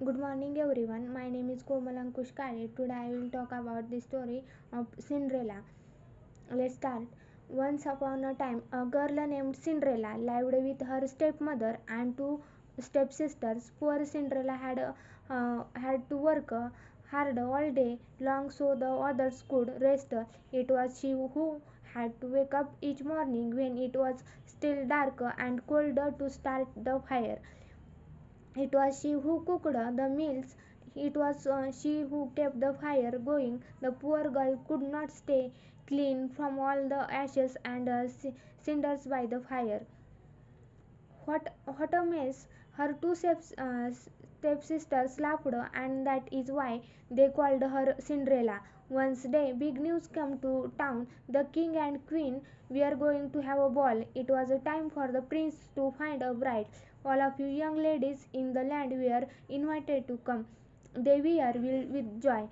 Good morning everyone. My name is Komal Ankush Kale. Today I will talk about the story of Cindrella. Let's start. Once upon a time, a girl named Cindrella lived with her stepmother and two stepsisters. Poor Cindrella had to work hard all day long so the others could rest. It was she who had to wake up each morning when it was still dark and cold to start the fire. It was she who cooked the meals. It was she who kept the fire going. The poor girl could not stay clean from all the ashes and cinders by the fire. What a mess! Her two stepsisters laughed, and that is why they called her Cinderella. One day, big news came to town. The king and queen were going to have a ball. It was a time for the prince to find a bride. All of you young ladies in the land were invited to come. They were filled with joy.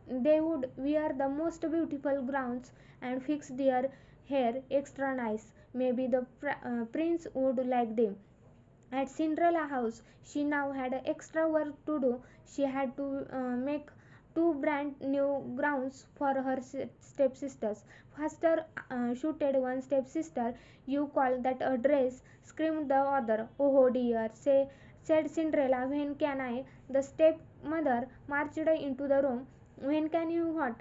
They would wear the most beautiful gowns and fix their hair extra nice. Maybe the prince would like them. At Cindrella house, she now had extra work to do. She had to make two brand new gowns for her stepsisters. Faster, shouted one stepsister. You call that a dress? Screamed the other. Oh dear, said Cinderella. When can I? The stepmother marched into the room. When can you what?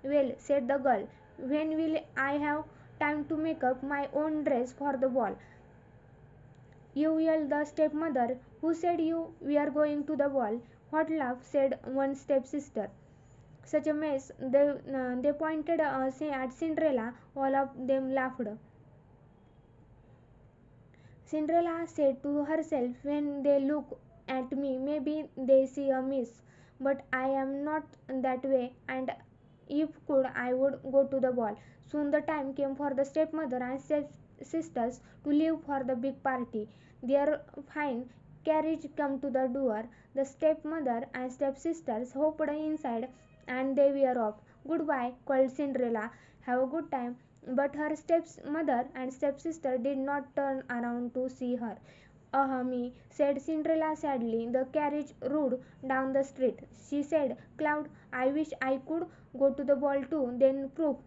Well, said the girl. When will I have time to make up my own dress for the ball? You yelled the stepmother. Who said you were going to the ball? What laugh, said one stepsister. Such a mess. They pointed at Cinderella. All of them laughed. Cinderella said to herself, when they look at me, maybe they see a miss. But I am not that way, and if could, I would go to the ball. Soon the time came for the stepmother and stepsisters to leave for the big party. Their fine carriage came to the door. The stepmother and stepsisters hopped inside, and they were off. Goodbye, called Cinderella. Have a good time. But her stepmother and stepsister did not turn around to see her. Ah, me, said Cinderella sadly. The carriage rolled down the street. She said, Cloud, I wish I could go to the ball too. Then proof.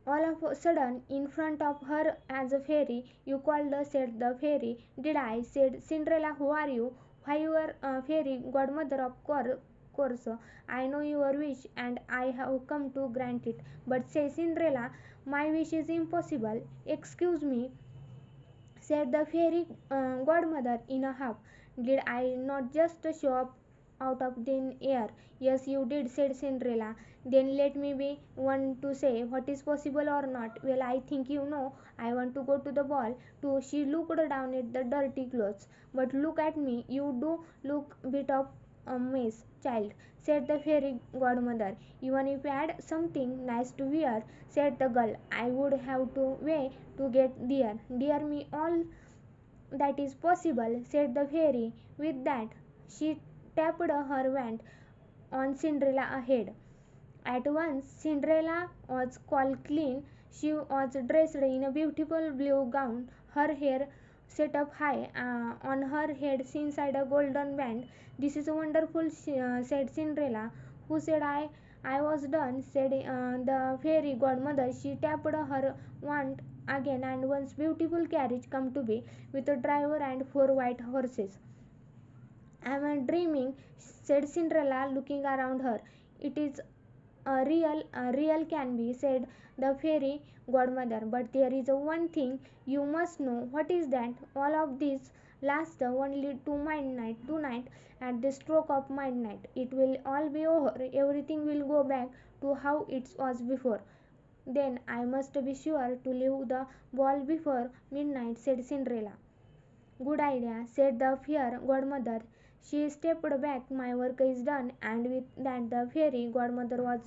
All of a sudden, in front of her as a fairy, you called her, said the fairy. Did I? Said Cinderella, who are you? Why, you are fairy godmother, of course. I know your wish and I have come to grant it. But say Cinderella, my wish is impossible. Excuse me, said the fairy godmother in a huff. Did I not just show up out of thin air? Yes, you did, said Cinderella. Then let me be one to say what is possible or not. Well, I think you know. I want to go to the ball too. She looked down at the dirty clothes. But look at me. You do look bit of a mess, child, said the fairy godmother. Even if you had something nice to wear, said the girl, I would have to wait to get there. Dear me, all that is possible, said the fairy. With that, she tapped her wand on Cinderella ahead. At once, Cinderella was called clean. She was dressed in a beautiful blue gown, her hair set up high on her head inside a golden band. This is wonderful, said Cinderella. Who said I was done, said the fairy godmother. She tapped her wand again, and once beautiful carriage come to be with a driver and four white horses. I am dreaming, said Cinderella, looking around her. It is a real can be, said the fairy godmother. But there is one thing you must know. What is that? All of this lasts only to midnight. Tonight, at the stroke of midnight, it will all be over. Everything will go back to how it was before. Then I must be sure to leave the ball before midnight, said Cinderella. Good idea, said the fair godmother. She stepped back. My work is done, and with that the fairy godmother was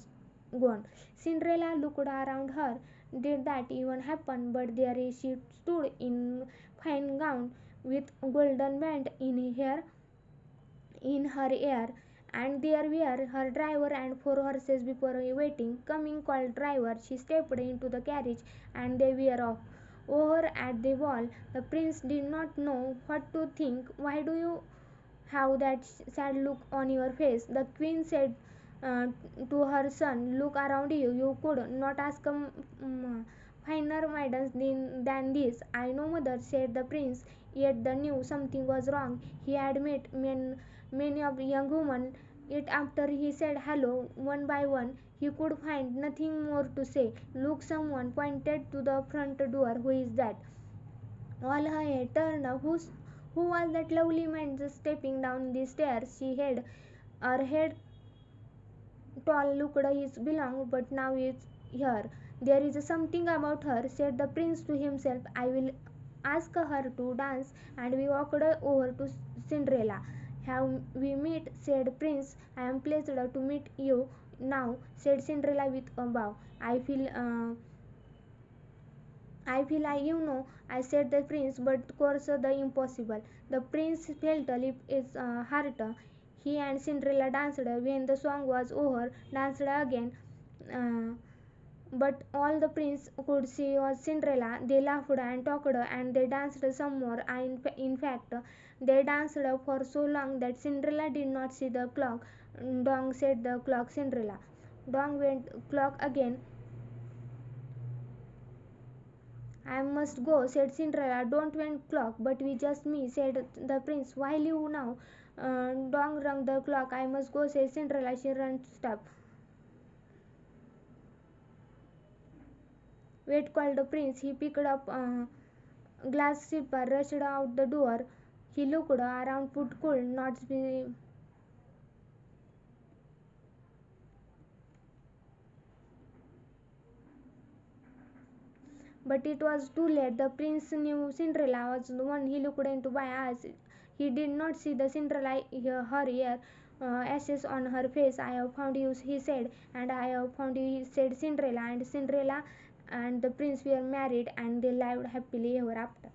gone. Cinderella looked around her. Did that even happen? But there she stood in fine gown with golden band in her hair, and there were her driver and four horses before waiting. Coming, called driver. She stepped into the carriage, and they were off. Over at the wall, the prince did not know what to think. Why do you have that sad look on your face. The queen said uh, to her son, "Look around you. You could not ask a finer maidens than this." "I know, mother," said the prince, yet the knew something was wrong. He had met many of young women, yet after he said hello one by one, he could find nothing more to say. "Look," someone pointed to the front door. "Who is that?" All her head turned. Who was that lovely man just stepping down the stairs? She had her head tall, looked his belong, but now it's here. "There is something about her," said the prince to himself. "I will ask her to dance." And we walked over to Cinderella. "Have we met?" said Prince. "I am pleased to meet you now," said Cinderella with a bow. I said the prince, but course the impossible." The prince felt his heart. He and Cinderella danced. When the song was over, danced again. Uh, but all the prince could see was Cinderella. They laughed and talked and they danced some more. In fact, they danced for so long that Cinderella did not see the clock. "Dong," said the clock. Cinderella. "Dong," went clock again. "I must go," said Cinderella. "Don't went clock, but we just me," said the prince. "Why leave now?" Dong rung the clock. "I must go," said Cinderella. She ran stop. "Wait," called the prince. He picked up a glass slipper, rushed out the door. He looked around, foot could not be. But it was too late. The prince knew Cinderella was the one he looked into by eyes. He did not see the Cinderella, her hair, ashes on her face. "I have found you," he said. "And I have found you," said Cinderella. And Cinderella and the prince were married, and they lived happily ever after.